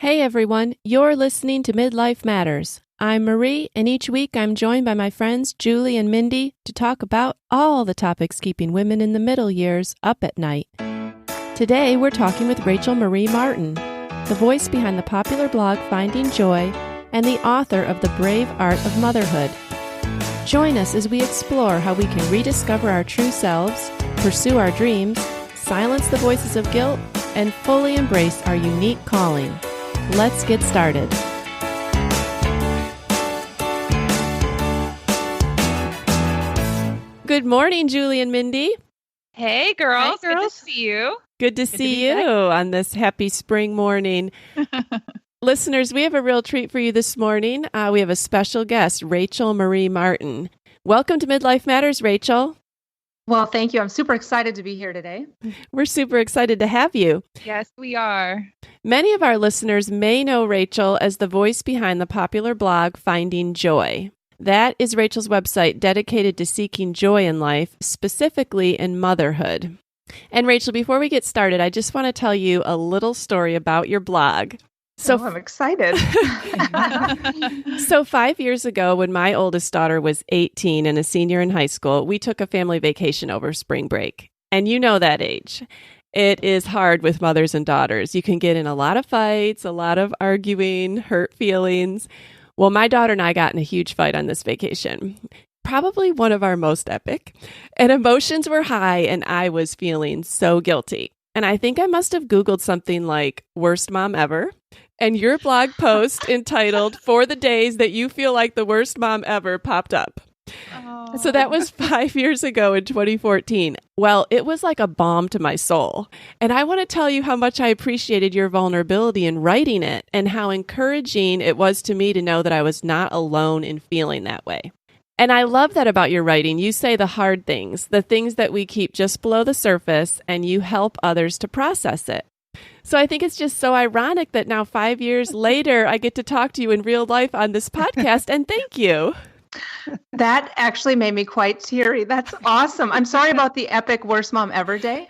Hey everyone, you're listening to Midlife Matters. I'm Marie, and each week I'm joined by my friends Julie and Mindy to talk about all the topics keeping women in the middle years up at night. Today we're talking with Rachel Marie Martin, the voice behind the popular blog Finding Joy and the author of The Brave Art of Motherhood. Join us as we explore how we can rediscover our true selves, pursue our dreams, silence the voices of guilt, and fully embrace our unique calling. Let's get started. Good morning, Julie and Mindy. Hey, girls. Hi, girls. Good to see you. Good to see you on this happy spring morning. Listeners, we have a real treat for you this morning. We have a special guest, Rachel Marie Martin. Welcome to Midlife Matters, Rachel. Well, thank you. I'm super excited to be here today. We're super excited to have you. Yes, we are. Many of our listeners may know Rachel as the voice behind the popular blog Finding Joy. That is Rachel's website dedicated to seeking joy in life, specifically in motherhood. And Rachel, before we get started, I just want to tell you a little story about your blog. I'm excited. So 5 years ago, when my oldest daughter was 18 and a senior in high school, we took a family vacation over spring break. And you know that age. It is hard with mothers and daughters. You can get in a lot of fights, a lot of arguing, hurt feelings. Well, my daughter and I got in a huge fight on this vacation. Probably one of our most epic. And emotions were high, and I was feeling so guilty. And I think I must have Googled something like worst mom ever. And your blog post entitled For the Days That You Feel Like the Worst Mom Ever popped up. Oh. So that was 5 years ago in 2014. Well, it was like a balm to my soul. And I want to tell you how much I appreciated your vulnerability in writing it and how encouraging it was to me to know that I was not alone in feeling that way. And I love that about your writing. You say the hard things, the things that we keep just below the surface, and you help others to process it. So I think it's just so ironic that now 5 years later, I get to talk to you in real life on this podcast, and thank you. That actually made me quite teary. That's awesome. I'm sorry about the epic worst mom ever day,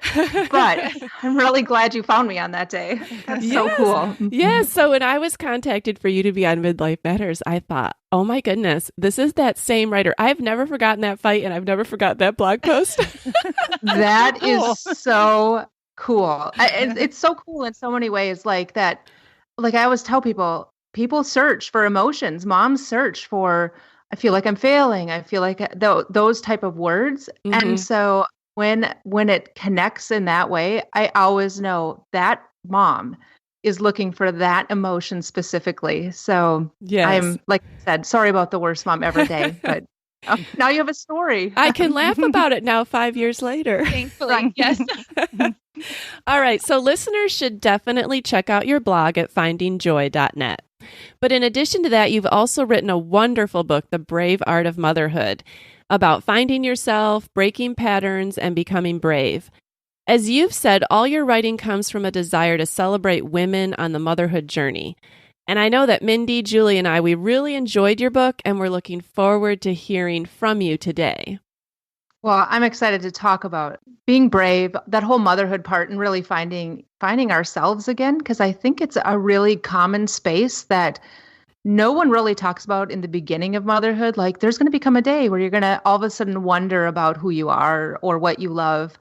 but I'm really glad you found me on that day. That's so cool. Yes. So when I was contacted for you to be on Midlife Matters, I thought, oh my goodness, this is that same writer. I've never forgotten that fight, and I've never forgotten that blog post. That is so cool. It's so cool in so many ways, like that. Like I always tell people search for emotions. Moms search for, I feel like I'm failing. I feel like those type of words. Mm-hmm. And so when it connects in that way, I always know that mom is looking for that emotion specifically. So Yes. I'm, like I said, sorry about the worst mom ever day, but now you have a story. I can laugh about it now 5 years later. Thankfully, yes. All right. So listeners should definitely check out your blog at findingjoy.net. But in addition to that, you've also written a wonderful book, The Brave Art of Motherhood, about finding yourself, breaking patterns, and becoming brave. As you've said, all your writing comes from a desire to celebrate women on the motherhood journey. And I know that Mindy, Julie, and I, we really enjoyed your book, and we're looking forward to hearing from you today. Well, I'm excited to talk about being brave, that whole motherhood part, and really finding ourselves again, because I think it's a really common space that no one really talks about in the beginning of motherhood. Like there's going to become a day where you're going to all of a sudden wonder about who you are or what you love.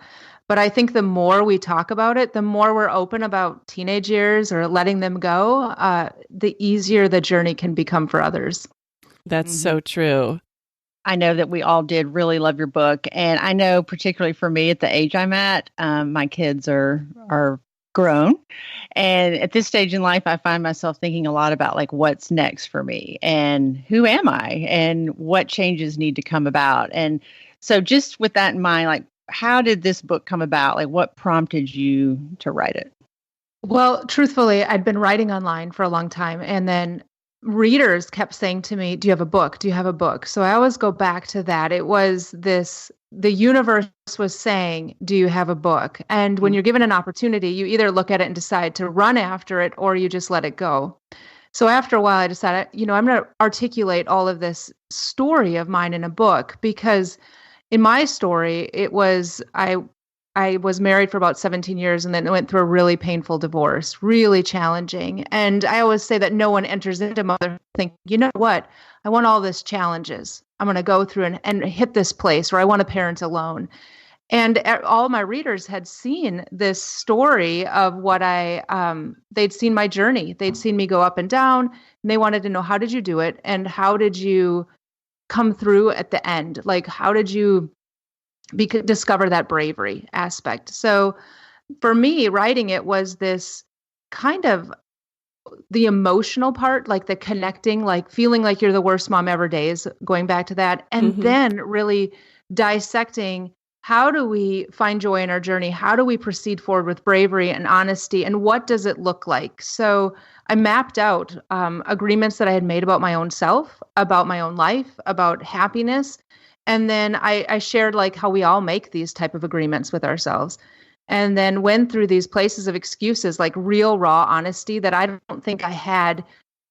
But I think the more we talk about it, the more we're open about teenage years or letting them go, the easier the journey can become for others. That's so true. I know that we all did really love your book. And I know particularly for me at the age I'm at, my kids are grown. And at this stage in life, I find myself thinking a lot about like what's next for me and who am I and what changes need to come about. And so just with that in mind, like how did this book come about? Like what prompted you to write it? Well, truthfully, I'd been writing online for a long time. And then readers kept saying to me, do you have a book? Do you have a book? So I always go back to that. It was the universe was saying, do you have a book? And when you're given an opportunity, you either look at it and decide to run after it or you just let it go. So after a while, I decided, I'm going to articulate all of this story of mine in a book because in my story, it was, I I was married for about 17 years and then went through a really painful divorce, really challenging. And I always say that no one enters into motherhood thinking, you know what? I want all these challenges. I'm going to go through and hit this place where I want to parent alone. And all my readers had seen this story of they'd seen my journey. They'd seen me go up and down, and they wanted to know, how did you do it? And how did you come through at the end? Like, how did you discover that bravery aspect? So for me, writing it was this kind of the emotional part, like the connecting, like feeling like you're the worst mom ever days, going back to that. And then really dissecting, how do we find joy in our journey? How do we proceed forward with bravery and honesty? And what does it look like? So I mapped out agreements that I had made about my own self, about my own life, about happiness. And then I shared like how we all make these type of agreements with ourselves. And then went through these places of excuses, like real, raw honesty that I don't think I had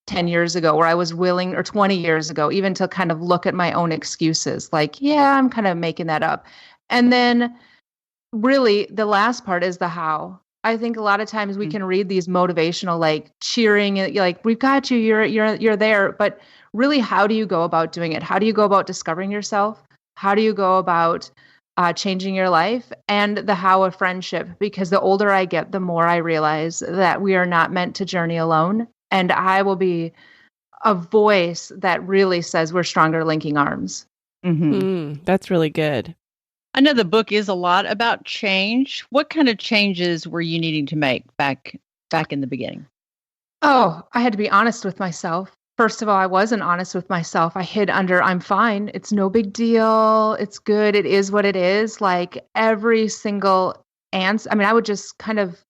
10 years ago, where I was willing, or 20 years ago, even to kind of look at my own excuses. Like, yeah, I'm kind of making that up. And then really the last part is the how. I think a lot of times we can read these motivational, like cheering, like, we've got you, you're there. But really, how do you go about doing it? How do you go about discovering yourself? How do you go about changing your life? And the how of friendship, because the older I get, the more I realize that we are not meant to journey alone. And I will be a voice that really says we're stronger linking arms. That's really good. I know the book is a lot about change. What kind of changes were you needing to make back in the beginning? Oh, I had to be honest with myself. First of all, I wasn't honest with myself. I hid under, I'm fine. It's no big deal. It's good. It is what it is. Like every single answer. I mean, I would just kind of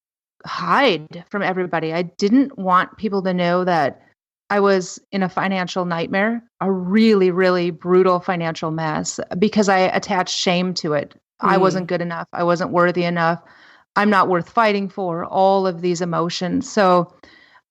hide from everybody. I didn't want people to know that I was in a financial nightmare, a really, really brutal financial mess, because I attached shame to it. I wasn't good enough. I wasn't worthy enough. I'm not worth fighting for, all of these emotions. So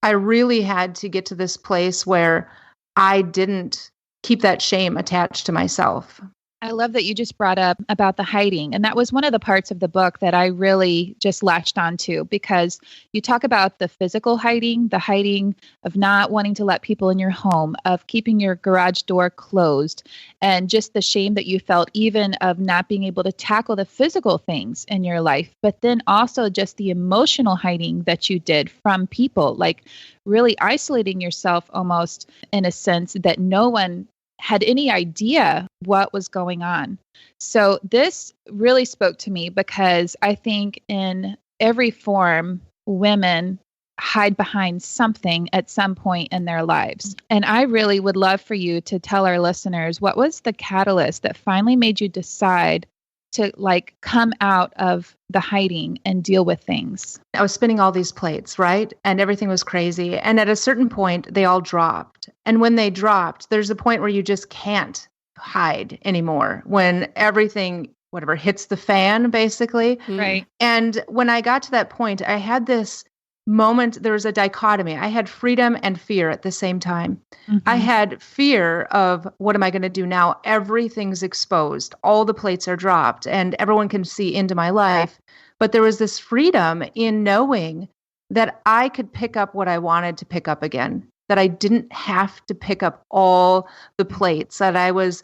I really had to get to this place where I didn't keep that shame attached to myself. I love that you just brought up about the hiding. And that was one of the parts of the book that I really just latched onto, because you talk about the physical hiding, the hiding of not wanting to let people in your home, of keeping your garage door closed, and just the shame that you felt even of not being able to tackle the physical things in your life. But then also just the emotional hiding that you did from people, like really isolating yourself almost in a sense that no one had any idea what was going on. So this really spoke to me, because I think in every form, women hide behind something at some point in their lives. And I really would love for you to tell our listeners, what was the catalyst that finally made you decide to like come out of the hiding and deal with things? I was spinning all these plates, right? And everything was crazy. And at a certain point, they all dropped. And when they dropped, there's a point where you just can't hide anymore, when everything, whatever, hits the fan, basically. Right. And when I got to that point, I had this moment, there was a dichotomy. I had freedom and fear at the same time. I had fear of, what am I going to do now? Everything's exposed. All the plates are dropped and everyone can see into my life. But there was this freedom in knowing that I could pick up what I wanted to pick up again, that I didn't have to pick up all the plates, that I was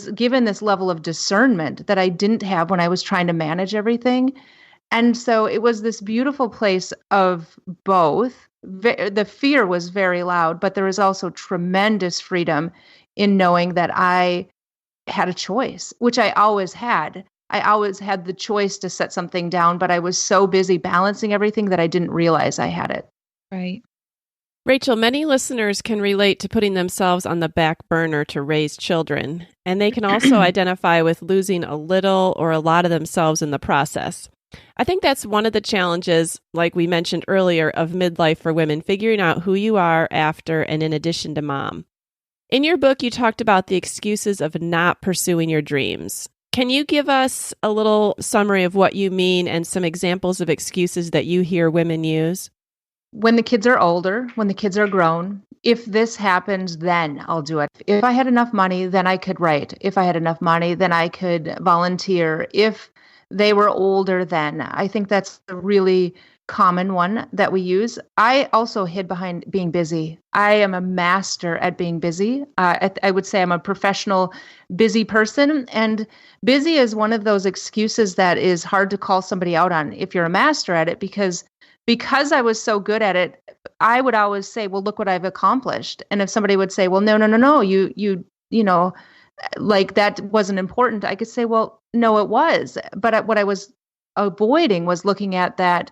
given this level of discernment that I didn't have when I was trying to manage everything. And so it was this beautiful place of both. The fear was very loud, but there was also tremendous freedom in knowing that I had a choice, which I always had. I always had the choice to set something down, but I was so busy balancing everything that I didn't realize I had it. Right. Rachel, many listeners can relate to putting themselves on the back burner to raise children, and they can also identify with losing a little or a lot of themselves in the process. I think that's one of the challenges, like we mentioned earlier, of midlife for women, figuring out who you are after and in addition to mom. In your book, you talked about the excuses of not pursuing your dreams. Can you give us a little summary of what you mean and some examples of excuses that you hear women use? When the kids are older, when the kids are grown, if this happens, then I'll do it. If I had enough money, then I could write. If I had enough money, then I could volunteer. If they were older then. I think that's a really common one that we use. I also hid behind being busy. I am a master at being busy. I would say I'm a professional busy person, and busy is one of those excuses that is hard to call somebody out on if you're a master at it, because I was so good at it. I would always say, well, look what I've accomplished. And if somebody would say, well, no, you know, like that wasn't important, I could say, well, no, it was. But what I was avoiding was looking at that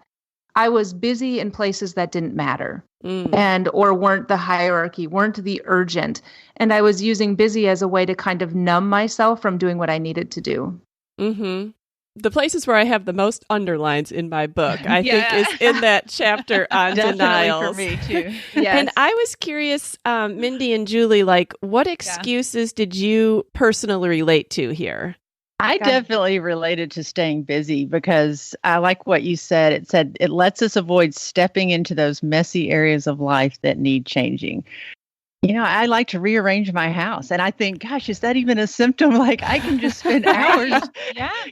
I was busy in places that didn't matter or weren't the hierarchy, weren't the urgent. And I was using busy as a way to kind of numb myself from doing what I needed to do. Mm-hmm. The places where I have the most underlines in my book, I think, is in that chapter on denials. For me too. Yes. And I was curious, Mindy and Julie, like, what excuses did you personally relate to here? I definitely related to staying busy because I like what you said. It said it lets us avoid stepping into those messy areas of life that need changing. You know, I like to rearrange my house. And I think, gosh, is that even a symptom? Like I can just spend hours,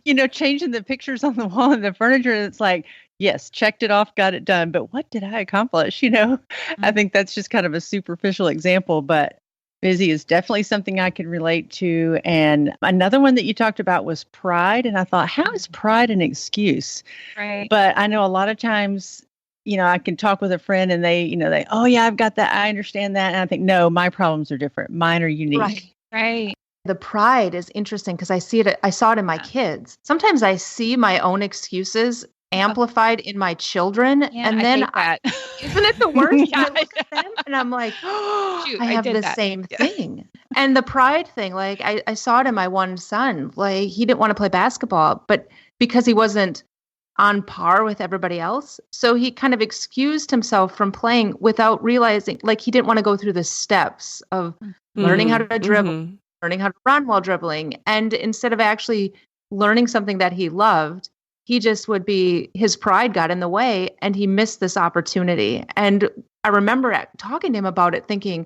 you know, changing the pictures on the wall and the furniture. And it's like, yes, checked it off, got it done. But what did I accomplish? You know, I think that's just kind of a superficial example, but busy is definitely something I can relate to. And another one that you talked about was pride. And I thought, how is pride an excuse? Right. But I know a lot of times, you know, I can talk with a friend and they, oh yeah, I've got that. I understand that. And I think, no, my problems are different. Mine are unique. Right. The pride is interesting because I saw it in my kids. Sometimes I see my own excuses amplified in my children. And then isn't it the worst? I look at them and I'm like, I have the same thing. And the pride thing, like I saw it in my one son. Like he didn't want to play basketball, but because he wasn't on par with everybody else. So he kind of excused himself from playing without realizing, like he didn't want to go through the steps of learning how to dribble, learning how to run while dribbling. And instead of actually learning something that he loved, he just his pride got in the way and he missed this opportunity. And I remember talking to him about it thinking,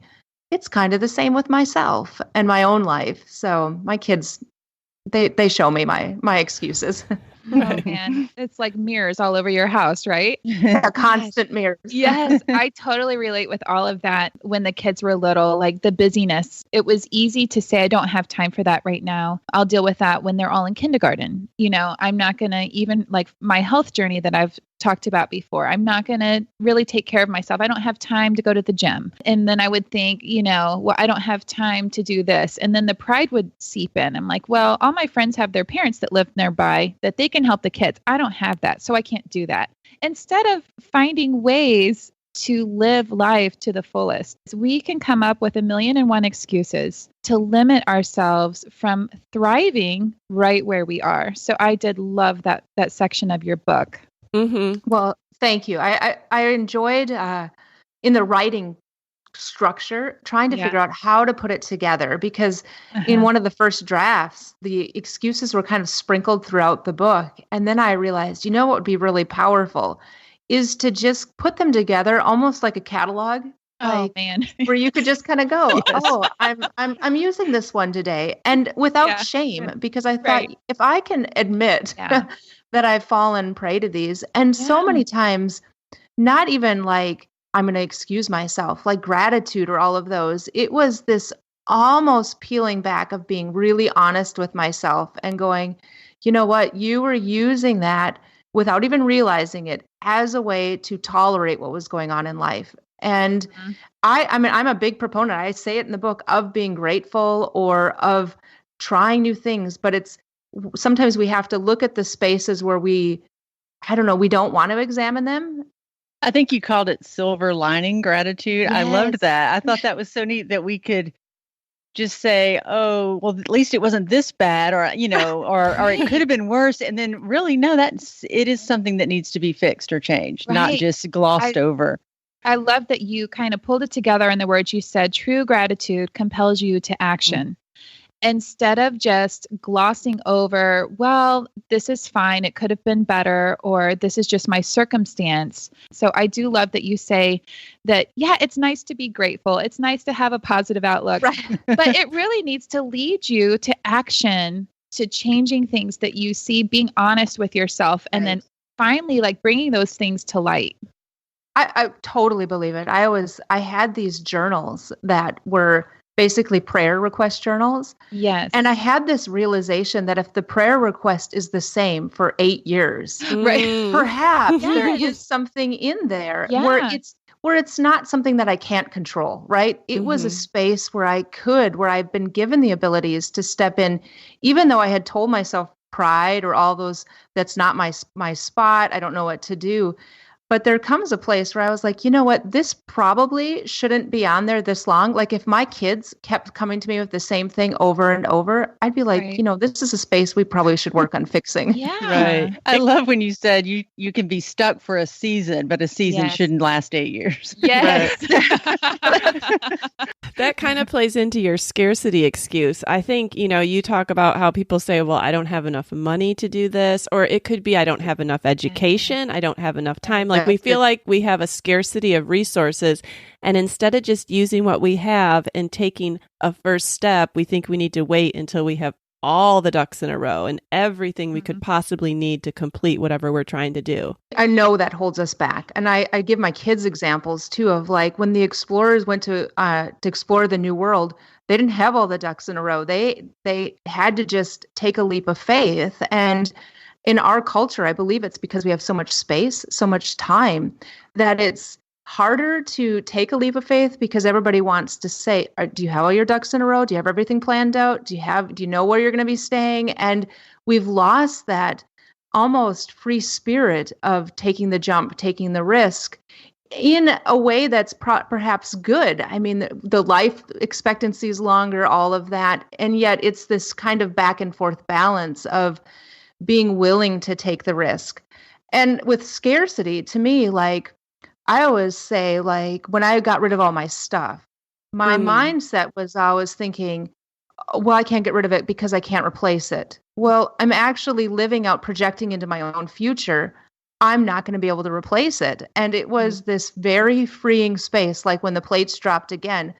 it's kind of the same with myself and my own life. So my kids, they show me my excuses. Oh man, it's like mirrors all over your house, right? Constant mirrors. Yes, I totally relate with all of that. When the kids were little, like the busyness, it was easy to say, I don't have time for that right now. I'll deal with that when they're all in kindergarten. You know, I'm not going to even like my health journey that I've talked about before. I'm not going to really take care of myself. I don't have time to go to the gym. And then I would think, you know, well, I don't have time to do this. And then the pride would seep in. I'm like, well, all my friends have their parents that live nearby that they can help the kids. I don't have that, so I can't do that. Instead of finding ways to live life to the fullest, we can come up with 1,000,001 excuses to limit ourselves from thriving right where we are. So I did love that section of your book. Mm-hmm. Well, thank you. I enjoyed in the writing structure trying to figure out how to put it together, because in one of the first drafts, the excuses were kind of sprinkled throughout the book. And then I realized, you know, what would be really powerful is to just put them together almost like a catalog. Oh man. Where you could just kind of go, oh, I'm using this one today, and without shame, because I thought if I can admit that I've fallen prey to these, and so many times, not even like I'm going to excuse myself, like gratitude or all of those. It was this almost peeling back of being really honest with myself and going, you know what, you were using that without even realizing it as a way to tolerate what was going on in life. And I mean, I'm a big proponent, I say it in the book, of being grateful or of trying new things. But sometimes we have to look at the spaces where we don't want to examine them. I think you called it silver lining gratitude. Yes. I loved that. I thought that was so neat that we could just say, oh, well, at least it wasn't this bad, or, you know, or it could have been worse. And then really, no, it is something that needs to be fixed or changed, not just glossed over. I love that you kind of pulled it together in the words you said. True gratitude compels you to action. Instead of just glossing over, well, this is fine, it could have been better, or this is just my circumstance. So I do love that you say that, yeah, it's nice to be grateful. It's nice to have a positive outlook, but it really needs to lead you to action to changing things that you see, being honest with yourself, and then finally like bringing those things to light. I totally believe it. I had these journals that were basically prayer request journals. Yes. And I had this realization that if the prayer request is the same for 8 years, Right. perhaps there is something in there where it's not something that I can't control, right? It was a space where I've been given the abilities to step in, even though I had told myself pride or all those, that's not my spot, I don't know what to do. But there comes a place where I was like, you know what, this probably shouldn't be on there this long. Like if my kids kept coming to me with the same thing over and over, I'd be like, this is a space we probably should work on fixing. Yeah. Right. I love when you said you can be stuck for a season, but a season shouldn't last 8 years. Yes. That kind of plays into your scarcity excuse. I think, you talk about how people say, well, I don't have enough money to do this, or it could be I don't have enough education. I don't have enough time. Like we feel like we have a scarcity of resources. And instead of just using what we have and taking a first step, we think we need to wait until we have all the ducks in a row and everything we could possibly need to complete whatever we're trying to do. I know that holds us back. And I give my kids examples too of like when the explorers went to explore the New World, they didn't have all the ducks in a row. They had to just take a leap of faith. And in our culture, I believe it's because we have so much space, so much time, that it's harder to take a leap of faith because everybody wants to say, do you have all your ducks in a row? Do you have everything planned out? Do you know where you're going to be staying? And we've lost that almost free spirit of taking the jump, taking the risk in a way that's perhaps good. I mean, the life expectancy is longer, all of that. And yet it's this kind of back and forth balance of being willing to take the risk. And with scarcity, to me, like, I always say, like, when I got rid of all my stuff, my mindset was always thinking, well, I can't get rid of it because I can't replace it. Well, I'm actually living out, projecting into my own future. I'm not going to be able to replace it. And it was this very freeing space, like when the plates dropped again,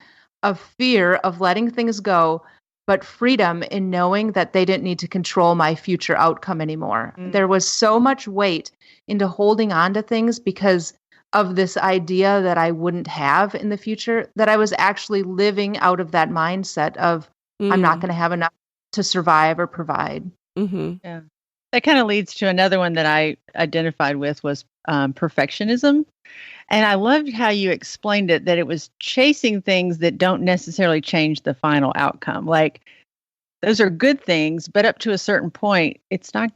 of fear of letting things go, but freedom in knowing that they didn't need to control my future outcome anymore. There was so much weight into holding on to things because of this idea that I wouldn't have in the future, that I was actually living out of that mindset of I'm not going to have enough to survive or provide. Yeah. That kind of leads to another one that I identified with was perfectionism. And I loved how you explained it, that it was chasing things that don't necessarily change the final outcome. Like those are good things, but up to a certain point,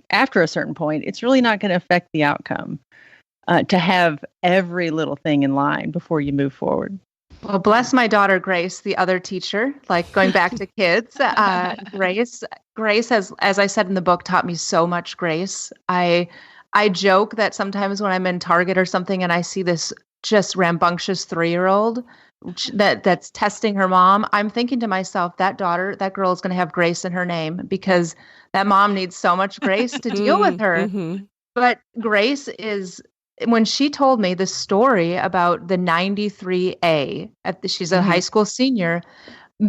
after a certain point, it's really not going to affect the outcome. To have every little thing in line before you move forward. Well, bless my daughter, Grace, the other teacher, like going back to kids. Grace has, as I said in the book, taught me so much grace. I joke that sometimes when I'm in Target or something and I see this just rambunctious 3-year-old that's testing her mom, I'm thinking to myself, that girl is going to have grace in her name because that mom needs so much grace to deal with her. But Grace is, when she told me the story about the 93A, she's a high school senior,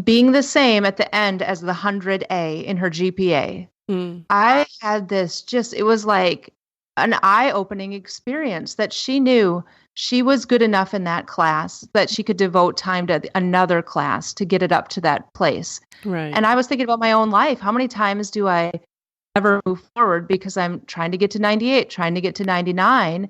being the same at the end as the 100A in her GPA, I had this it was like an eye-opening experience that she knew she was good enough in that class that she could devote time to another class to get it up to that place. Right. And I was thinking about my own life. How many times do I ever move forward because I'm trying to get to 98, trying to get to 99?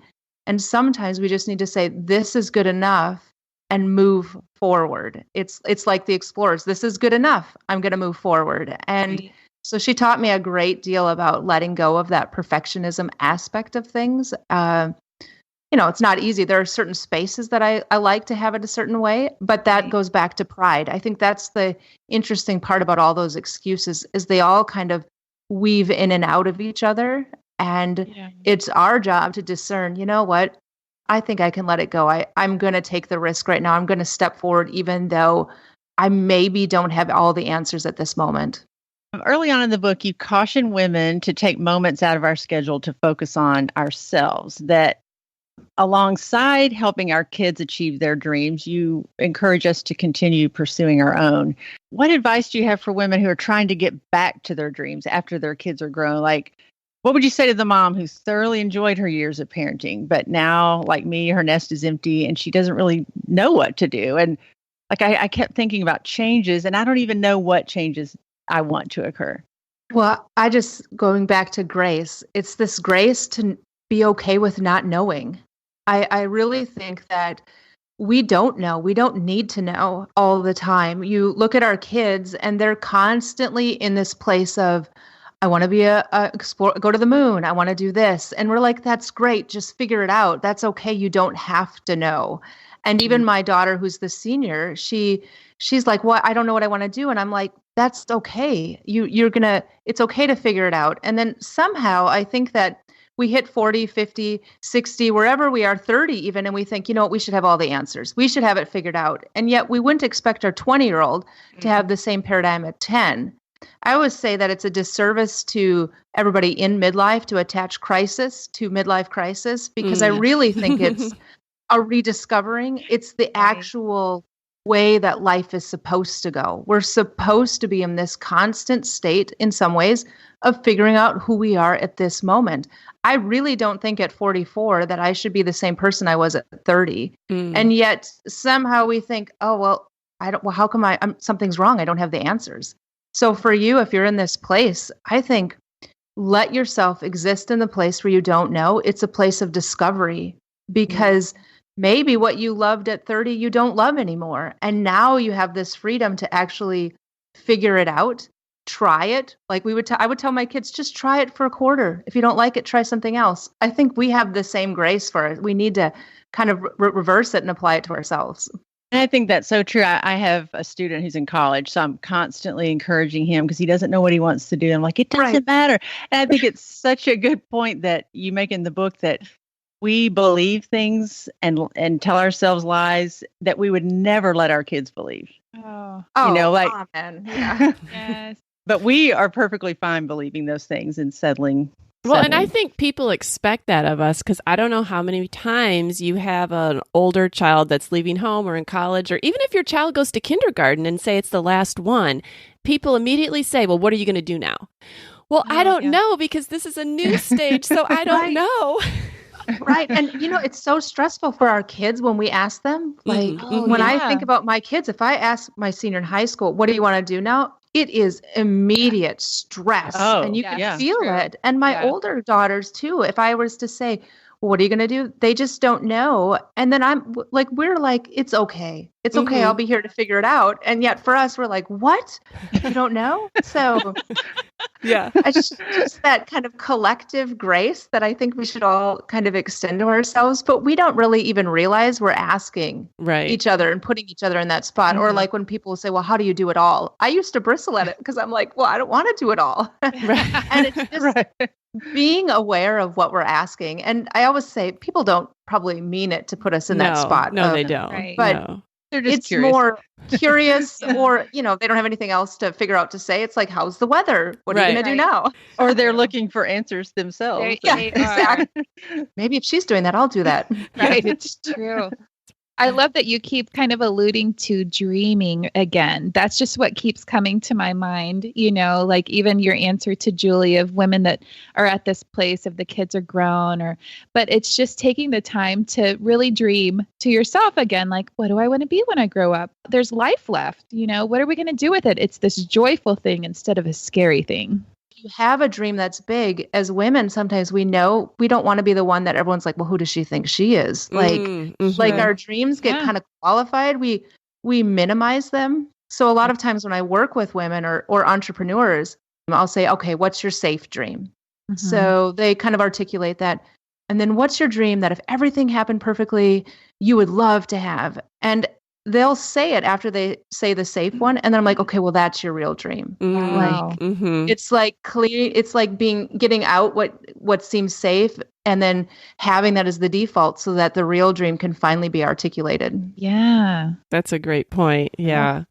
And sometimes we just need to say, this is good enough and move forward. It's like the explorers. This is good enough. I'm going to move forward. And so she taught me a great deal about letting go of that perfectionism aspect of things. It's not easy. There are certain spaces that I like to have it a certain way, but that goes back to pride. I think that's the interesting part about all those excuses is they all kind of weave in and out of each other. And it's our job to discern, you know what, I think I can let it go. I'm going to take the risk right now. I'm going to step forward, even though I maybe don't have all the answers at this moment. Early on in the book, you caution women to take moments out of our schedule to focus on ourselves, that alongside helping our kids achieve their dreams, you encourage us to continue pursuing our own. What advice do you have for women who are trying to get back to their dreams after their kids are grown? Like, what would you say to the mom who's thoroughly enjoyed her years of parenting, but now, like me, her nest is empty and she doesn't really know what to do? And like, I kept thinking about changes, and I don't even know what changes I want to occur. Well, going back to grace, it's this grace to be okay with not knowing. I really think that we don't know. We don't need to know all the time. You look at our kids and they're constantly in this place of, I want to be a explore, go to the moon. I want to do this. And we're like, that's great. Just figure it out. That's okay. You don't have to know. And even my daughter, who's the senior, she's like, well, I don't know what I want to do. And I'm like, that's okay. It's okay to figure it out. And then somehow I think that we hit 40, 50, 60, wherever we are, 30 even, and we think, you know what, we should have all the answers. We should have it figured out. And yet we wouldn't expect our 20-year-old to have the same paradigm at 10. I always say that it's a disservice to everybody in midlife to attach crisis to midlife crisis, because I really think it's a rediscovering. It's the actual way that life is supposed to go. We're supposed to be in this constant state, in some ways, of figuring out who we are at this moment. I really don't think at 44 that I should be the same person I was at 30. And yet somehow we think, oh, well, how come something's wrong? I don't have the answers. So for you, if you're in this place, I think let yourself exist in the place where you don't know. It's a place of discovery, because maybe what you loved at 30, you don't love anymore. And now you have this freedom to actually figure it out, try it. Like I would tell my kids, just try it for a quarter. If you don't like it, try something else. I think we have the same grace for it. We need to kind of reverse it and apply it to ourselves. And I think that's so true. I have a student who's in college, so I'm constantly encouraging him because he doesn't know what he wants to do. I'm like, it doesn't matter. And I think it's such a good point that you make in the book, that we believe things and tell ourselves lies that we would never let our kids believe. Amen. Yeah. Yes. But we are perfectly fine believing those things and settling. Well, and I think people expect that of us, because I don't know how many times you have an older child that's leaving home or in college, or even if your child goes to kindergarten and say it's the last one, people immediately say, well, what are you going to do now? Well, I don't know, because this is a new stage, so I don't know. Right. And, it's so stressful for our kids when we ask them. Like, I think about my kids, if I ask my senior in high school, what do you want to do now? It is immediate stress. And you can feel it. And my older daughters, too, if I was to say, well, what are you going to do? They just don't know. And then we're like, it's okay. It's okay. I'll be here to figure it out. And yet for us, we're like, what? You don't know? So it's just that kind of collective grace that I think we should all kind of extend to ourselves. But we don't really even realize we're asking each other and putting each other in that spot. Or like when people say, well, how do you do it all? I used to bristle at it because I'm like, well, I don't want to do it all. And it's just being aware of what we're asking. And I always say people don't probably mean it to put us in that spot. No, they don't. Right. But they're just it's curious. more curious, or, they don't have anything else to figure out to say. It's like, how's the weather? What are you going to do now? Or they're looking for answers themselves. Exactly. Maybe if she's doing that, I'll do that. Right. It's true. I love that you keep kind of alluding to dreaming again. That's just what keeps coming to my mind, like even your answer to Julie of women that are at this place of the kids are grown, but it's just taking the time to really dream to yourself again. Like, what do I want to be when I grow up? There's life left. What are we going to do with it? It's this joyful thing instead of a scary thing. You have a dream that's big. As women, sometimes we know we don't want to be the one that everyone's like, well, who does she think she is? Like our dreams get kind of qualified. We minimize them. So a lot of times when I work with women or entrepreneurs, I'll say, okay, what's your safe dream? So they kind of articulate that. And then what's your dream that if everything happened perfectly, you would love to have? And they'll say it after they say the safe one. And then I'm like, okay, well, that's your real dream. Wow. It's like clear. It's like getting out what seems safe and then having that as the default so that the real dream can finally be articulated. Yeah. That's a great point. Yeah.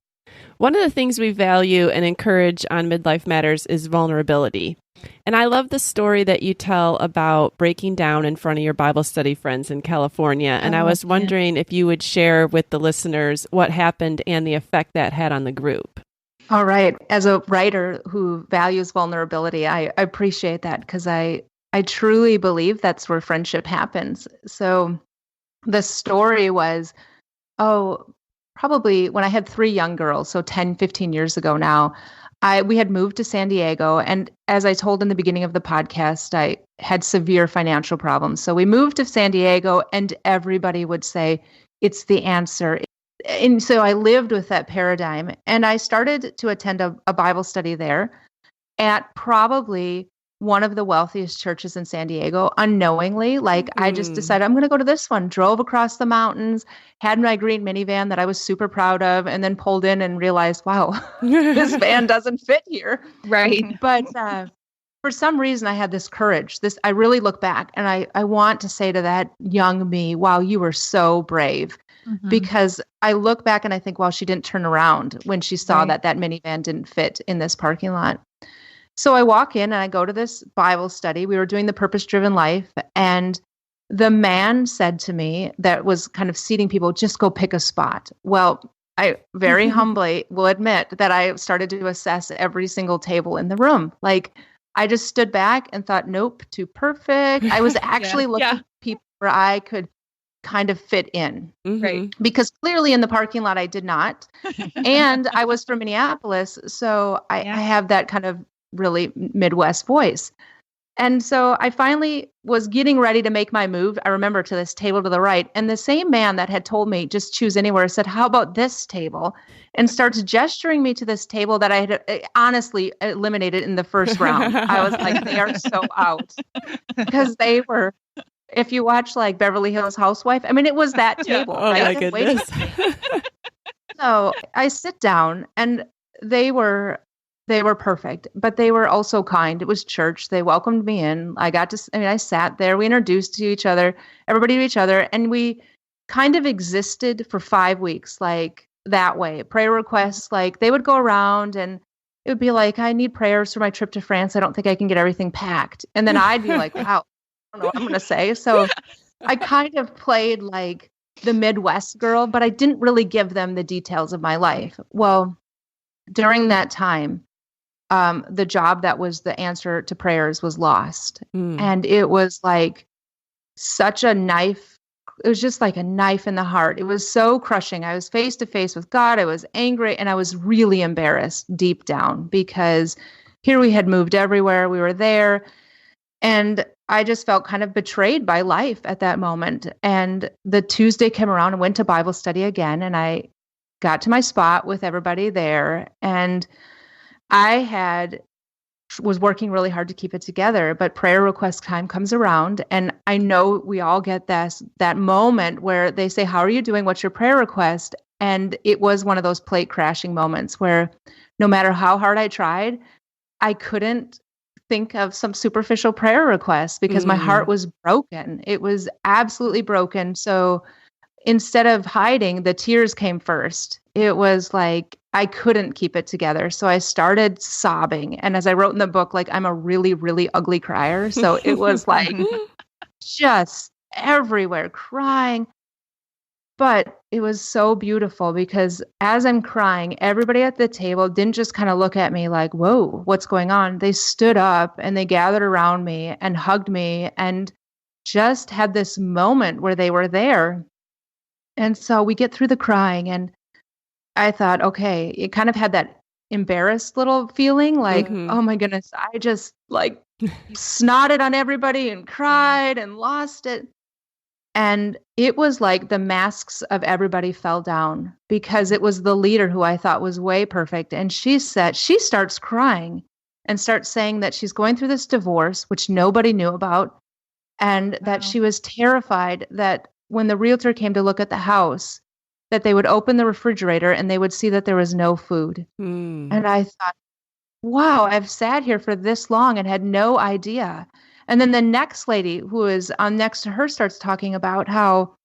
One of the things we value and encourage on Midlife Matters is vulnerability. And I love the story that you tell about breaking down in front of your Bible study friends in California. And I was wondering if you would share with the listeners what happened and the effect that had on the group. All right. As a writer who values vulnerability, I appreciate that because I truly believe that's where friendship happens. So the story was, probably when I had 3 young girls, so 10, 15 years ago now, we had moved to San Diego. And as I told in the beginning of the podcast, I had severe financial problems. So we moved to San Diego and everybody would say, it's the answer. And so I lived with that paradigm and I started to attend a Bible study there at probably one of the wealthiest churches in San Diego unknowingly. Like I just decided I'm going to go to this one, drove across the mountains, had my green minivan that I was super proud of, and then pulled in and realized, wow, this van doesn't fit here. Right. But for some reason I had this courage. I really look back and I want to say to that young me, wow, you were so brave. Because I look back and I think, well, she didn't turn around when she saw that minivan didn't fit in this parking lot. So I walk in and I go to this Bible study. We were doing the purpose-driven life. And the man said to me that was kind of seating people, just go pick a spot. Well, I very humbly will admit that I started to assess every single table in the room. Like I just stood back and thought, nope, too perfect. I was actually looking at people where I could kind of fit in. Right. Because clearly in the parking lot, I did not. And I was from Minneapolis. So I have that kind of really Midwest voice. And so I finally was getting ready to make my move. I remember to this table to the right. And the same man that had told me just choose anywhere said, how about this table? And starts gesturing me to this table that I had honestly eliminated in the first round. I was like, they are so out. Because they were, if you watch like Beverly Hills Housewife, I mean, it was that table. Oh, right? my goodness. So I sit down and they were perfect, but they were also kind. It was church. They welcomed me in. I sat there. We introduced to each other, everybody to each other. And we kind of existed for 5 weeks, like that way. Prayer requests, like they would go around and it would be like, I need prayers for my trip to France. I don't think I can get everything packed. And then I'd be like, wow, I don't know what I'm going to say. So I kind of played like the Midwest girl, but I didn't really give them the details of my life. Well, during that time, the job that was the answer to prayers was lost. And it was like such a knife. It was just like a knife in the heart. It was so crushing. I was face to face with God. I was angry and I was really embarrassed deep down because here we had moved everywhere. We were there. And I just felt kind of betrayed by life at that moment. And the Tuesday came around and went to Bible study again. And I got to my spot with everybody there. And I was working really hard to keep it together, but prayer request time comes around. And I know we all get that moment where they say, how are you doing? What's your prayer request? And it was one of those plate crashing moments where no matter how hard I tried, I couldn't think of some superficial prayer requests because my heart was broken. It was absolutely broken. So instead of hiding, the tears came first. It was like I couldn't keep it together. So I started sobbing. And as I wrote in the book, like I'm a really, really ugly crier. So it was like just everywhere crying. But it was so beautiful because as I'm crying, everybody at the table didn't just kind of look at me like, whoa, what's going on? They stood up and they gathered around me and hugged me and just had this moment where they were there. And so we get through the crying and I thought, okay, it kind of had that embarrassed little feeling like, oh my goodness, I just like snotted on everybody and cried and lost it. And it was like the masks of everybody fell down because it was the leader who I thought was way perfect. And she starts crying and starts saying that she's going through this divorce, which nobody knew about. And that she was terrified that when the realtor came to look at the house, that they would open the refrigerator and they would see that there was no food. And I thought, wow, I've sat here for this long and had no idea. And then the next lady who is on next to her starts talking about how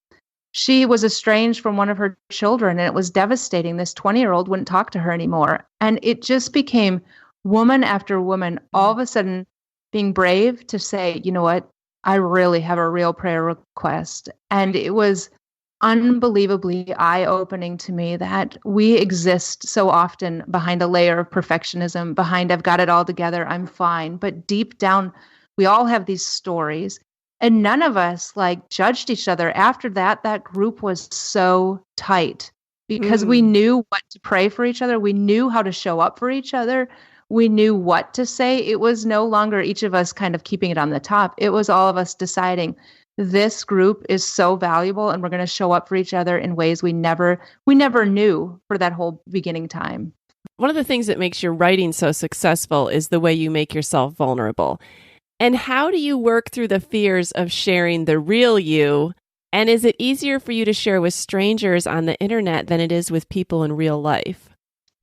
she was estranged from one of her children and it was devastating. This 20-year-old wouldn't talk to her anymore. And it just became woman after woman. All of a sudden, being brave to say, you know what, I really have a real prayer request. And it was unbelievably eye-opening to me that we exist so often behind a layer of perfectionism, behind I've got it all together, I'm fine. But deep down, we all have these stories. And none of us like judged each other. After that, that group was so tight because we knew what to pray for each other. We knew how to show up for each other. We knew what to say. It was no longer each of us kind of keeping it on the top. It was all of us deciding this group is so valuable and we're going to show up for each other in ways we never knew for that whole beginning time. One of the things that makes your writing so successful is the way you make yourself vulnerable. And how do you work through the fears of sharing the real you? And is it easier for you to share with strangers on the internet than it is with people in real life?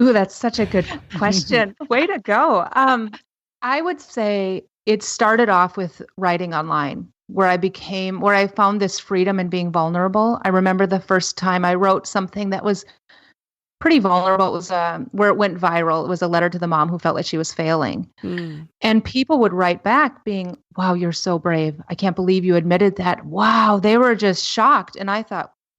Ooh, that's such a good question. Way to go. I would say it started off with writing online, where I found this freedom in being vulnerable. I remember the first time I wrote something that was pretty vulnerable. It was where it went viral. It was a letter to the mom who felt like she was failing. And people would write back being, wow, you're so brave. I can't believe you admitted that. Wow. They were just shocked. And I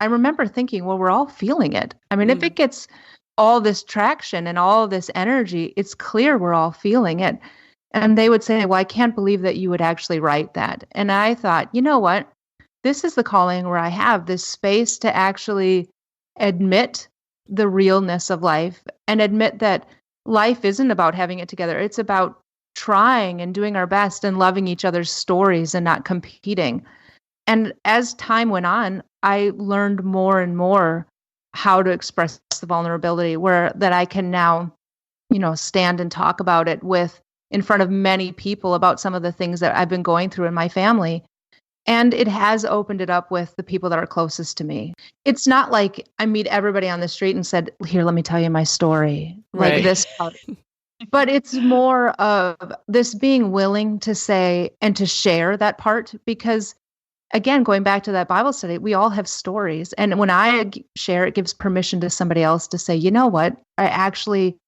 remember thinking, well, we're all feeling it. I mean, if it gets all this traction and all this energy, it's clear we're all feeling it. And they would say, well, I can't believe that you would actually write that. And I thought, you know what? This is the calling where I have this space to actually admit the realness of life and admit that life isn't about having it together. It's about trying and doing our best and loving each other's stories and not competing. And as time went on, I learned more and more how to express the vulnerability that I can now, stand and talk about it in front of many people about some of the things that I've been going through in my family. And it has opened it up with the people that are closest to me. It's not like I meet everybody on the street and said, here, let me tell you my story. Right. Like this. But it's more of this being willing to say and to share that part, because again, going back to that Bible study, we all have stories. And when I share, it gives permission to somebody else to say, you know what, I actually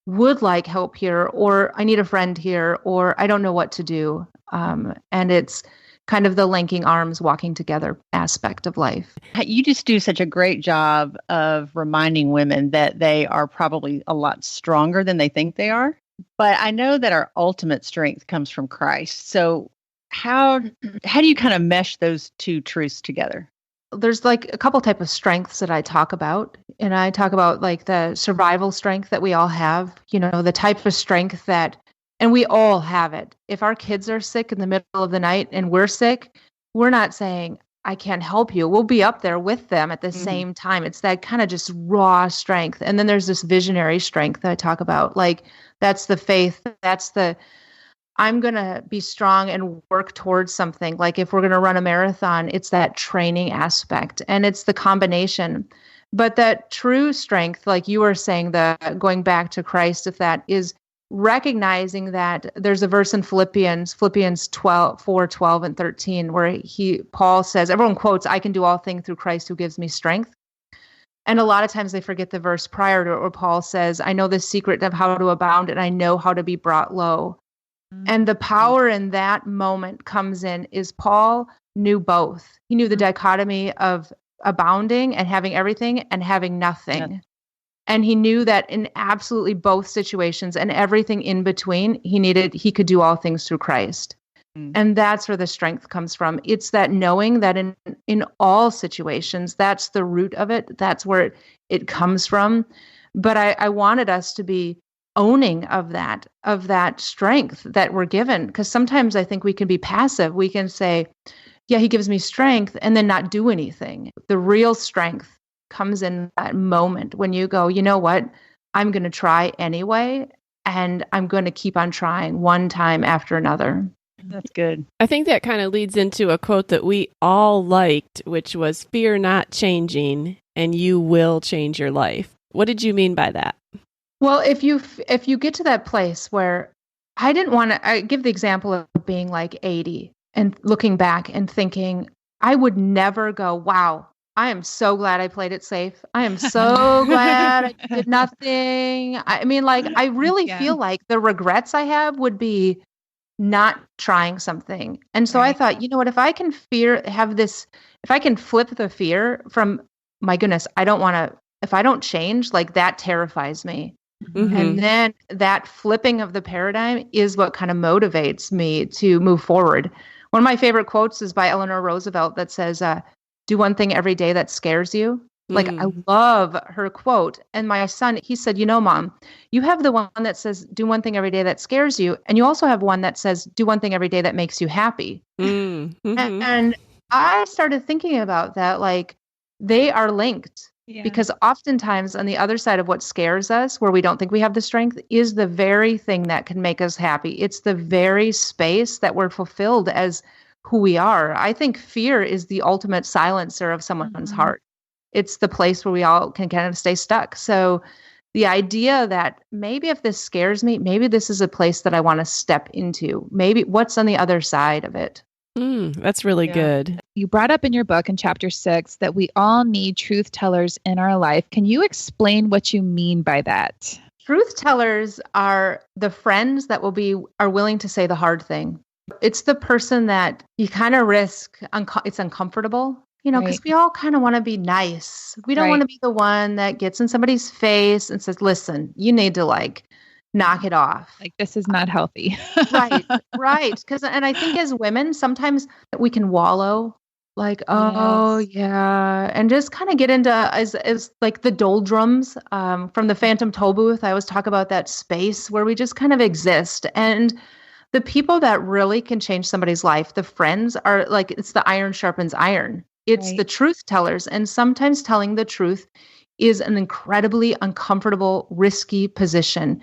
would like help here, or I need a friend here, or I don't know what to do. And it's kind of the linking arms, walking together aspect of life. You just do such a great job of reminding women that they are probably a lot stronger than they think they are. But I know that our ultimate strength comes from Christ. So how do you kind of mesh those two truths together? There's like a couple type of strengths that I talk about. And I talk about like the survival strength that we all have, the type of strength and we all have it. If our kids are sick in the middle of the night and we're sick, we're not saying, I can't help you. We'll be up there with them at the same time. It's that kind of just raw strength. And then there's this visionary strength that I talk about. Like that's the faith. That's I'm going to be strong and work towards something. Like if we're going to run a marathon, it's that training aspect and it's the combination. But that true strength, like you were saying, going back to Christ, if that is recognizing that there's a verse in Philippians 4:12 and 13, where Paul says, everyone quotes, I can do all things through Christ who gives me strength. And a lot of times they forget the verse prior to it where Paul says, I know the secret of how to abound and I know how to be brought low. And the power in that moment comes in is Paul knew both. He knew the dichotomy of abounding and having everything and having nothing. Yeah. And he knew that in absolutely both situations and everything in between, he could do all things through Christ. And that's where the strength comes from. It's that knowing that in all situations, that's the root of it. That's where it comes from. But I wanted us to be owning of that strength that we're given. Because sometimes I think we can be passive. We can say, yeah, he gives me strength, and then not do anything. The real strength comes in that moment when you go, you know what, I'm going to try anyway, and I'm going to keep on trying one time after another. That's good. I think that kind of leads into a quote that we all liked, which was, fear not changing, and you will change your life. What did you mean by that? Well, if you get to that place where I give the example of being like 80 and looking back and thinking, I would never go, wow, I am so glad I played it safe. I am so glad I did nothing. I mean, like, I really feel like the regrets I have would be not trying something. And so I thought, you know what, if I can if I can flip the fear from, my goodness, if I don't change, like that terrifies me. Mm-hmm. And then that flipping of the paradigm is what kind of motivates me to move forward. One of my favorite quotes is by Eleanor Roosevelt that says, do one thing every day that scares you. Like, I love her quote. And my son, he said, you know, Mom, you have the one that says, do one thing every day that scares you. And you also have one that says, do one thing every day that makes you happy. Mm-hmm. And I started thinking about that, like they are linked. Yeah. Because oftentimes on the other side of what scares us, where we don't think we have the strength, is the very thing that can make us happy. It's the very space that we're fulfilled as who we are. I think fear is the ultimate silencer of someone's heart. It's the place where we all can kind of stay stuck. So the idea that maybe if this scares me, maybe this is a place that I want to step into. Maybe what's on the other side of it. That's really good. You brought up in your book in chapter 6 that we all need truth tellers in our life. Can you explain what you mean by that? Truth tellers are the friends that are willing to say the hard thing. It's the person that you kind of risk. It's uncomfortable, because we all kind of want to be nice. We don't want to be the one that gets in somebody's face and says, listen, you need to knock it off. Like, this is not healthy. Right. And I think as women, sometimes we can wallow and just kind of get into as like the doldrums from the Phantom Toll Booth. I always talk about that space where we just kind of exist. And the people that really can change somebody's life, the friends, are like, it's the iron sharpens iron. It's the truth tellers. And sometimes telling the truth is an incredibly uncomfortable, risky position.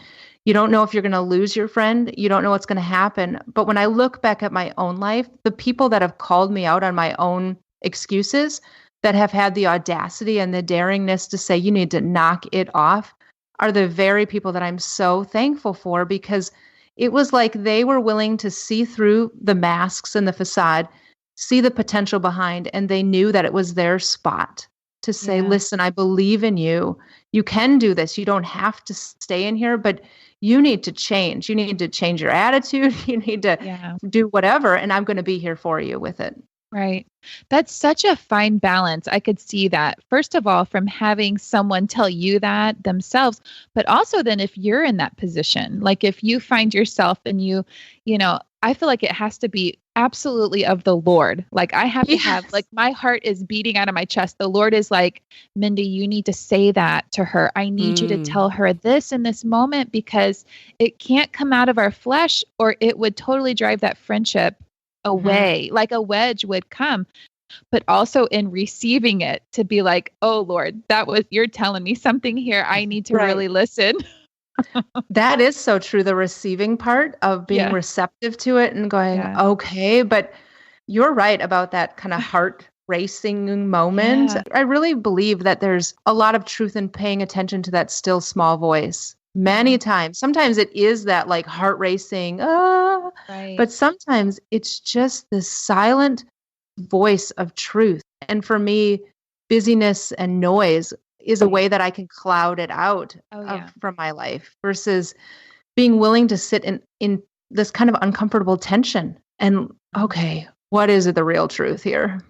You don't know if you're going to lose your friend. You don't know what's going to happen. But when I look back at my own life, the people that have called me out on my own excuses, that have had the audacity and the daringness to say, you need to knock it off, are the very people that I'm so thankful for, because it was like they were willing to see through the masks and the facade, see the potential behind, and they knew that it was their spot to say, listen, I believe in you. You can do this. You don't have to stay in here, but you need to change. You need to change your attitude. You need to do whatever, and I'm going to be here for you with it. Right. That's such a fine balance. I could see that, first of all, from having someone tell you that themselves, but also then if you're in that position, like if you find yourself and I feel like it has to be absolutely of the Lord. Like I have to have, like, my heart is beating out of my chest. The Lord is like, Mindy, you need to say that to her. I need you to tell her this in this moment, because it can't come out of our flesh or it would totally drive that friendship away. Like a wedge would come. But also in receiving it, to be like, oh Lord, you're telling me something here. I need to really listen. That is so true. The receiving part of being receptive to it and going, okay, but you're right about that kind of heart racing moment. I really believe that there's a lot of truth in paying attention to that still small voice. Many times, sometimes it is that like heart racing, but sometimes it's just the silent voice of truth. And for me, busyness and noise is a way that I can cloud it out from my life, versus being willing to sit in this kind of uncomfortable tension and, okay, what is the real truth here?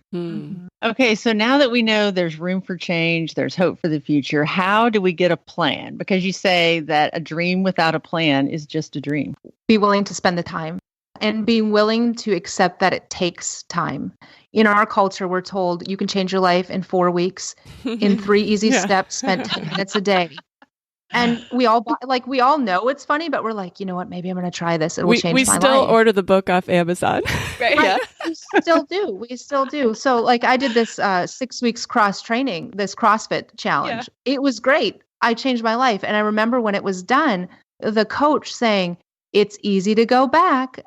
Okay, so now that we know there's room for change, there's hope for the future, how do we get a plan? Because you say that a dream without a plan is just a dream. Be willing to spend the time and being willing to accept that it takes time. In our culture, we're told you can change your life in 4 weeks, in 3 easy steps, spend 10 minutes a day. And we all know it's funny, but we're like, you know what? Maybe I'm going to try this. It will change my life. We still order the book off Amazon. We still do. So like I did this 6 weeks cross training, this CrossFit challenge. It was great. I changed my life. And I remember when it was done, the coach saying, it's easy to go back.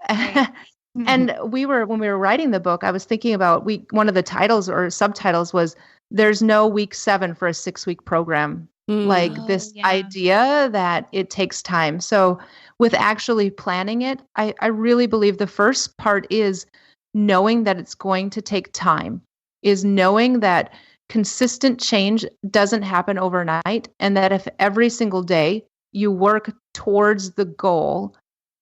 And when we were writing the book, I was thinking about one of the titles or subtitles was, there's no week 7 for a 6-week program. Idea that it takes time. So with actually planning it, I really believe the first part is knowing that it's going to take time, is knowing that consistent change doesn't happen overnight, and that if every single day you work towards the goal,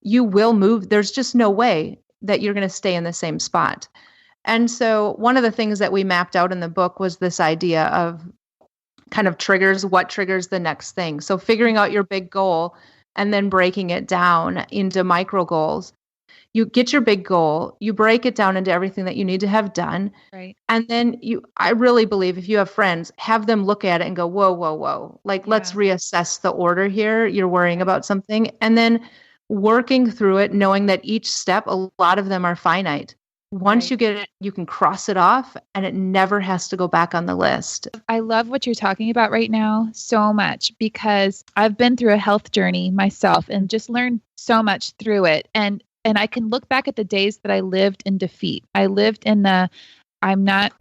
you will move. There's just no way that you're going to stay in the same spot. And so one of the things that we mapped out in the book was this idea of kind of triggers, what triggers the next thing. So figuring out your big goal and then breaking it down into micro goals. You get your big goal, you break it down into everything that you need to have done. Right. And then I really believe if you have friends, have them look at it and go, whoa, whoa, whoa. Like, let's reassess the order here. You're worrying about something. And then working through it, knowing that each step, a lot of them are finite. Once you get it, you can cross it off and it never has to go back on the list. I love what you're talking about right now so much because I've been through a health journey myself and just learned so much through it. And I can look back at the days that I lived in defeat. I lived in I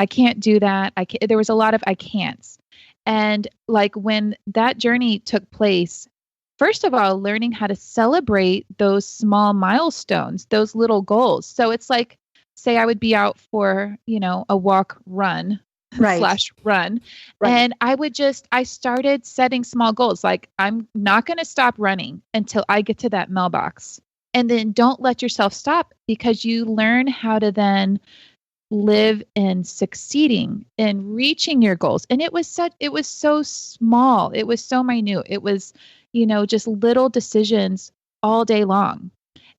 can't do that. There was a lot of I can'ts. And like when that journey took place, first of all, learning how to celebrate those small milestones, those little goals. So it's like, say I would be out for, a walk, run, /run. Right. And I started setting small goals. Like, I'm not going to stop running until I get to that mailbox. And then don't let yourself stop, because you learn how to then live in succeeding and reaching your goals. And it was so small. It was so minute. It was, just little decisions all day long.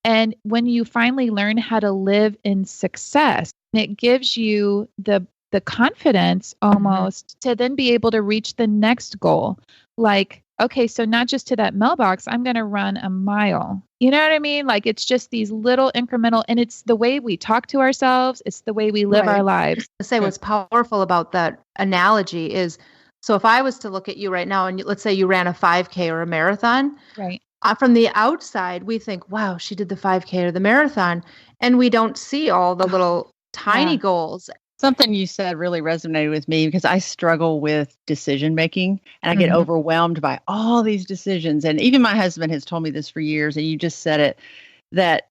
And when you finally learn how to live in success, it gives you the confidence almost to then be able to reach the next goal. Like, okay, so not just to that mailbox, I'm going to run a mile. You know what I mean? Like, it's just these little incremental, and it's the way we talk to ourselves. It's the way we live our lives. I say what's powerful about that analogy is, so if I was to look at you right now and let's say you ran a 5K or a marathon, right? From the outside, we think, wow, she did the 5K or the marathon. And we don't see all the little tiny goals. Something you said really resonated with me because I struggle with decision making and I get overwhelmed by all these decisions. And even my husband has told me this for years, and you just said it, that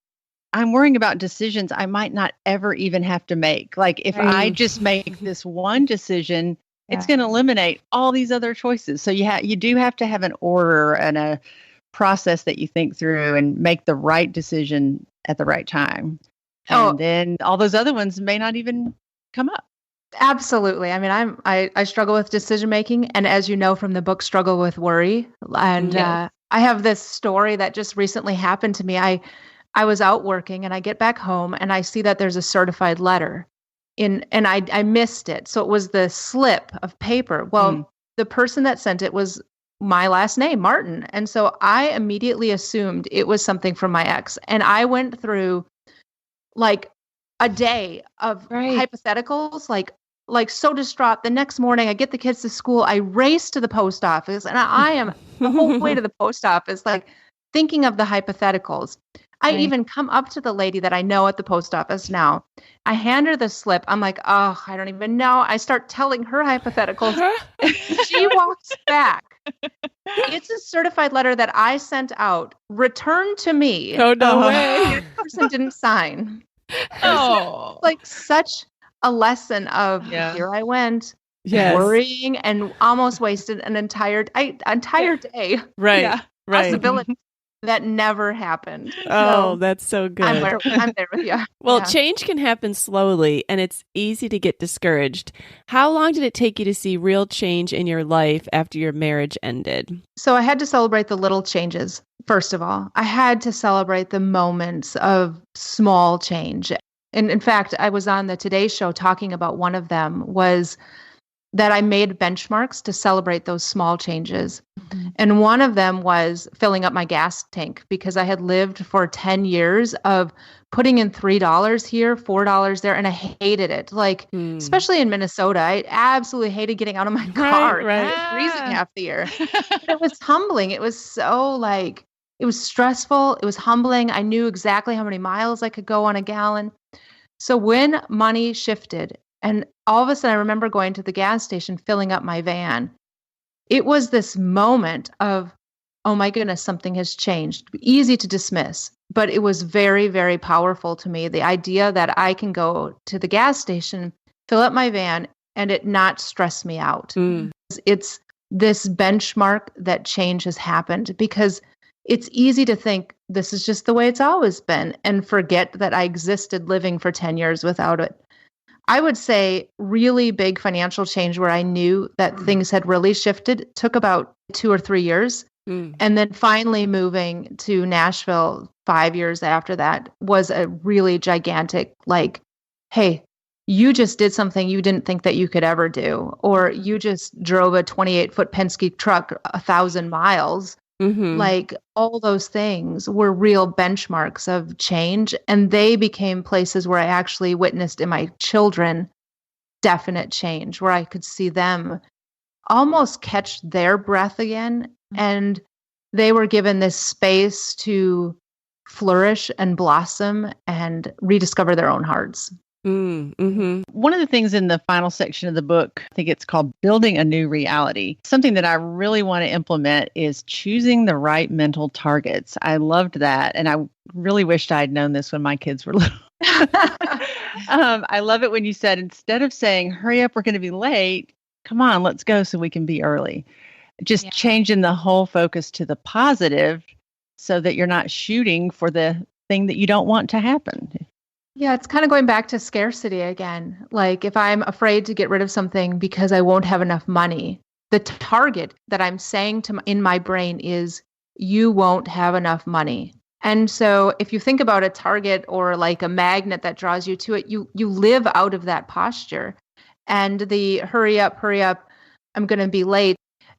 I'm worrying about decisions I might not ever even have to make. Like if I just make this one decision, it's going to eliminate all these other choices. So you do have to have an order and a process that you think through and make the right decision at the right time. And then all those other ones may not even come up. Absolutely. I mean, I struggle with decision making, and as you know from the book, struggle with worry. And I have this story that just recently happened to me. I was out working, and I get back home, and I see that there's a certified letter and I missed it. So it was the slip of paper. Well, the person that sent it was my last name, Martin. And so I immediately assumed it was something from my ex. And I went through like a day of hypotheticals, like so distraught. The next morning I get the kids to school. I race to the post office, and I am the whole way to the post office, like thinking of the hypotheticals. I even come up to the lady that I know at the post office now. I hand her the slip. I'm like, oh, I don't even know. I start telling her hypotheticals. She walks back. It's a certified letter that I sent out, returned to me. Oh, no way. The person didn't sign. Oh, Like such a lesson of here I went, worrying, and almost wasted an entire day. Right. Right. Possibility that never happened. Oh, that's so good. I'm there with you. Well, change can happen slowly, and it's easy to get discouraged. How long did it take you to see real change in your life after your marriage ended? So I had to celebrate the little changes. First of all, I had to celebrate the moments of small change. And in fact, I was on the Today Show talking about one of them was that I made benchmarks to celebrate those small changes. And one of them was filling up my gas tank, because I had lived for 10 years of putting in $3 here, $4 there, and I hated it. Like, especially in Minnesota, I absolutely hated getting out of my car. Right. It was freezing half the year. It was humbling. It was so it was stressful. It was humbling. I knew exactly how many miles I could go on a gallon. So when money shifted, and all of a sudden I remember going to the gas station, filling up my van, it was this moment of, oh my goodness, something has changed. Easy to dismiss, but it was very, very powerful to me. The idea that I can go to the gas station, fill up my van, and it not stress me out. It's this benchmark that change has happened, because it's easy to think this is just the way it's always been and forget that I existed living for 10 years without it. I would say really big financial change where I knew that things had really shifted took about 2 or 3 years. And then finally moving to Nashville 5 years after that was a really gigantic, like, hey, you just did something you didn't think that you could ever do, or you just drove a 28-foot Penske truck 1,000 miles. Like all those things were real benchmarks of change. And they became places where I actually witnessed in my children definite change, where I could see them almost catch their breath again. And they were given this space to flourish and blossom and rediscover their own hearts. One of the things in the final section of the book, I think it's called Building a New Reality. Something that I really want to implement is choosing the right mental targets. I loved that. And I really wished I had known this when my kids were little. I love it when you said, instead of saying, hurry up, we're going to be late, come on, let's go so we can be early. Just changing the whole focus to the positive so that you're not shooting for the thing that you don't want to happen. Yeah, it's kind of going back to scarcity again. Like if I'm afraid to get rid of something because I won't have enough money, the target that I'm saying in my brain is you won't have enough money. And so if you think about a target or like a magnet that draws you to it, you live out of that posture. And the hurry up, I'm going to be late.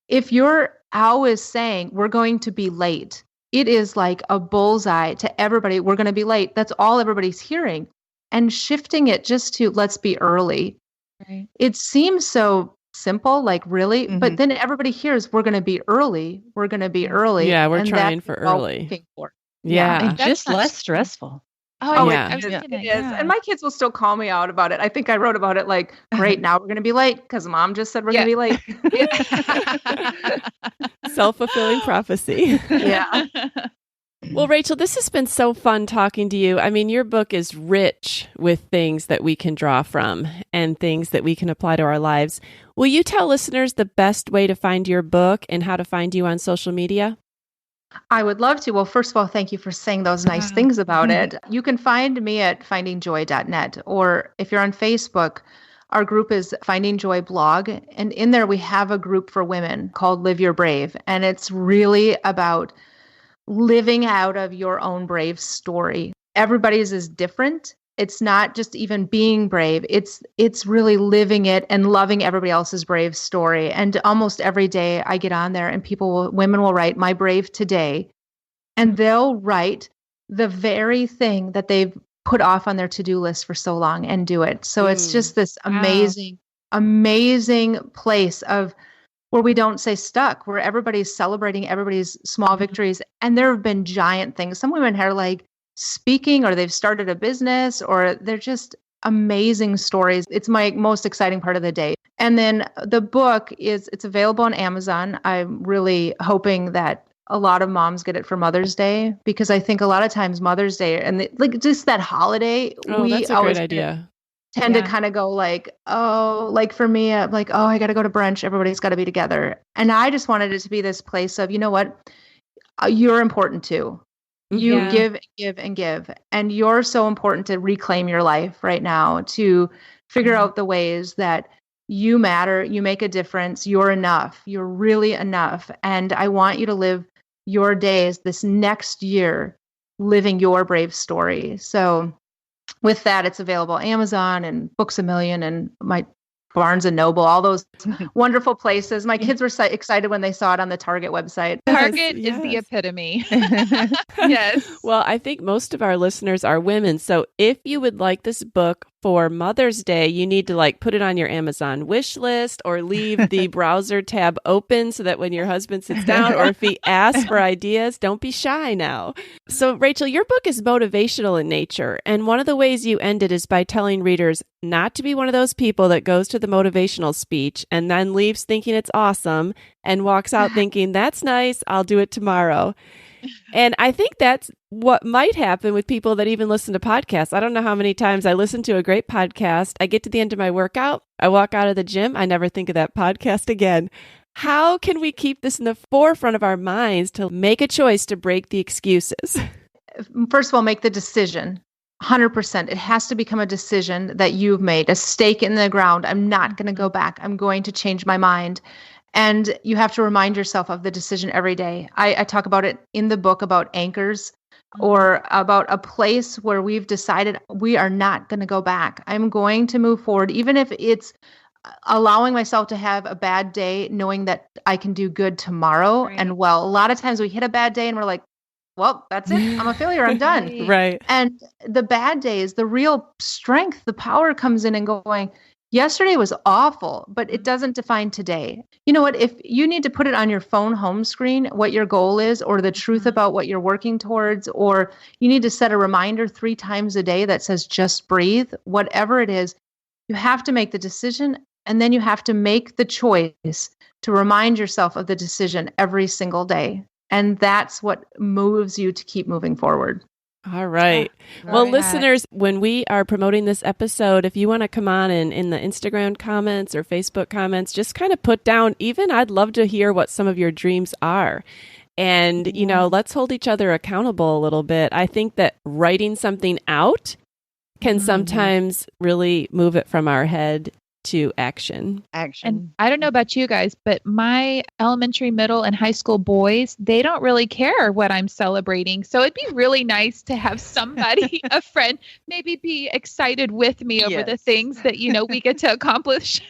If you're always saying we're going to be late, it is like a bullseye to everybody. We're going to be late. That's all everybody's hearing. And shifting it just to let's be early. Right. It seems so simple, like really, but then everybody hears we're going to be early. We're going to be early. Yeah, we're trying for early. Yeah. And just less stressful. Oh, yeah. It is. And my kids will still call me out about it. I think I wrote about it like, great, now we're going to be late because mom just said we're going to be late. Self-fulfilling prophecy. Yeah. Well, Rachel, this has been so fun talking to you. I mean, your book is rich with things that we can draw from and things that we can apply to our lives. Will you tell listeners the best way to find your book and how to find you on social media? I would love to. Well, first of all, thank you for saying those nice things about it. You can find me at findingjoy.net, or if you're on Facebook, our group is Finding Joy Blog. And in there, we have a group for women called Live Your Brave. And it's really about living out of your own brave story. Everybody's is different. It's not just even being brave. It's really living it and loving everybody else's brave story. And almost every day I get on there and women will write my brave today, and they'll write the very thing that they've put off on their to-do list for so long and do it. So it's just this amazing, amazing place of where we don't say stuck, where everybody's celebrating everybody's small victories. And there have been giant things. Some women are like speaking, or they've started a business, or they're just amazing stories. It's my most exciting part of the day. And then the book it's available on Amazon. I'm really hoping that a lot of moms get it for Mother's Day, because I think a lot of times Mother's Day and like just that holiday, that's a great idea. Tend to kind of go like, oh, like for me, I'm like, oh, I got to go to brunch. Everybody's got to be together. And I just wanted it to be this place of, you know what? You're important too. You give and give. And you're so important to reclaim your life right now, to figure out the ways that you matter, you make a difference, you're enough, you're really enough. And I want you to live your days this next year living your brave story. So with that, it's available Amazon and Books A Million and my Barnes and Noble, all those wonderful places. My kids were so excited when they saw it on the Target website. Target is the epitome. Yes. Well, I think most of our listeners are women. So if you would like this book for Mother's Day, you need to like put it on your Amazon wish list, or leave the browser tab open so that when your husband sits down, or if he asks for ideas, don't be shy now. So Rachel, your book is motivational in nature. And one of the ways you end it is by telling readers not to be one of those people that goes to the motivational speech and then leaves thinking it's awesome and walks out thinking, that's nice, I'll do it tomorrow. And I think that's what might happen with people that even listen to podcasts. I don't know how many times I listen to a great podcast. I get to the end of my workout. I walk out of the gym. I never think of that podcast again. How can we keep this in the forefront of our minds to make a choice to break the excuses? First of all, make the decision. 100%. It has to become a decision that you've made, a stake in the ground. I'm not going to go back. I'm going to change my mind. And you have to remind yourself of the decision every day. I talk about it in the book about anchors, or about a place where we've decided we are not going to go back. I'm going to move forward, even if it's allowing myself to have a bad day, knowing that I can do good tomorrow. Right. And well, a lot of times we hit a bad day and we're like, well, that's it. I'm a failure. I'm done. Right. And the bad days, the real strength, the power comes in and going, yesterday was awful, but it doesn't define today. You know what? If you need to put it on your phone home screen, what your goal is, or the truth about what you're working towards, or you need to set a reminder 3 times a day that says, just breathe, whatever it is, you have to make the decision. And then you have to make the choice to remind yourself of the decision every single day. And that's what moves you to keep moving forward. All right. Well, listeners, when we are promoting this episode, if you want to come on and in the Instagram comments or Facebook comments, just kind of put down, even I'd love to hear what some of your dreams are. And, you know, let's hold each other accountable a little bit. I think that writing something out can sometimes really move it from our head to action. And I don't know about you guys, but my elementary, middle, and high school boys, they don't really care what I'm celebrating. So it'd be really nice to have somebody, a friend, maybe be excited with me over the things that, you know, we get to accomplish.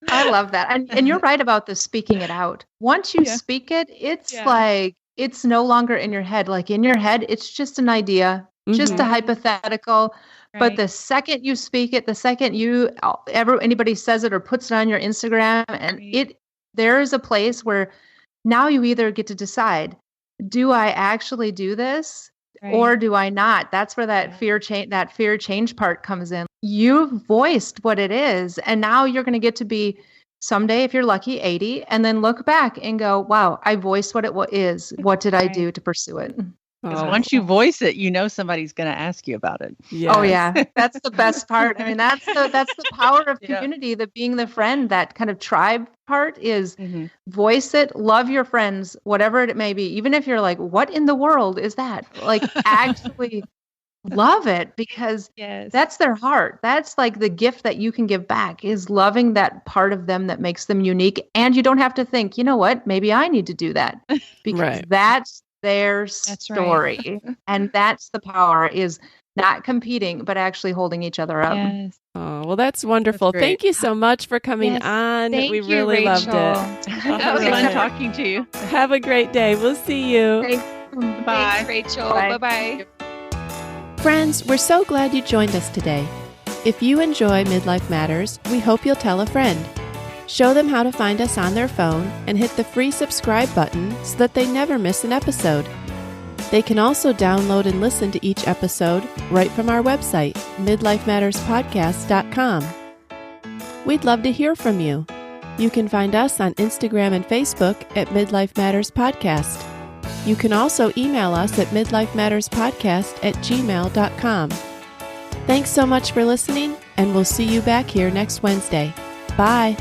I love that. And you're right about the speaking it out. Once you speak it, it's like, it's no longer in your head. Like in your head, it's just an idea, just a hypothetical. But the second you speak it, the second anybody says it or puts it on your Instagram, and there is a place where now you either get to decide, do I actually do this or do I not? That's where that fear change part comes in. You've voiced what it is, and now you're going to get to be someday, if you're lucky, 80, and then look back and go, wow, I voiced what it is. What did I do to pursue it? Because once you voice it, you know somebody's going to ask you about it. Yes. Oh yeah, that's the best part. I mean, that's the power of community, the being the friend. That kind of tribe part is voice it, love your friends, whatever it may be. Even if you're like, what in the world is that? Like, actually love it, because that's their heart. That's like the gift that you can give back, is loving that part of them that makes them unique. And you don't have to think, you know what, maybe I need to do that, because that's their story. Right. And that's the power, is not competing, but actually holding each other up. Yes. Oh, well, that's wonderful. Thank you so much for coming on. We really Rachel. loved it. It was fun talking to you. Have a great day. We'll see you. Bye. Thanks, Rachel. Bye-bye. Friends, we're so glad you joined us today. If you enjoy Midlife Matters, we hope you'll tell a friend. Show them how to find us on their phone and hit the free subscribe button so that they never miss an episode. They can also download and listen to each episode right from our website, midlifematterspodcast.com. We'd love to hear from you. You can find us on Instagram and Facebook at Midlife Matters Podcast. You can also email us at midlifematterspodcast@gmail.com. Thanks so much for listening, and we'll see you back here next Wednesday. Bye.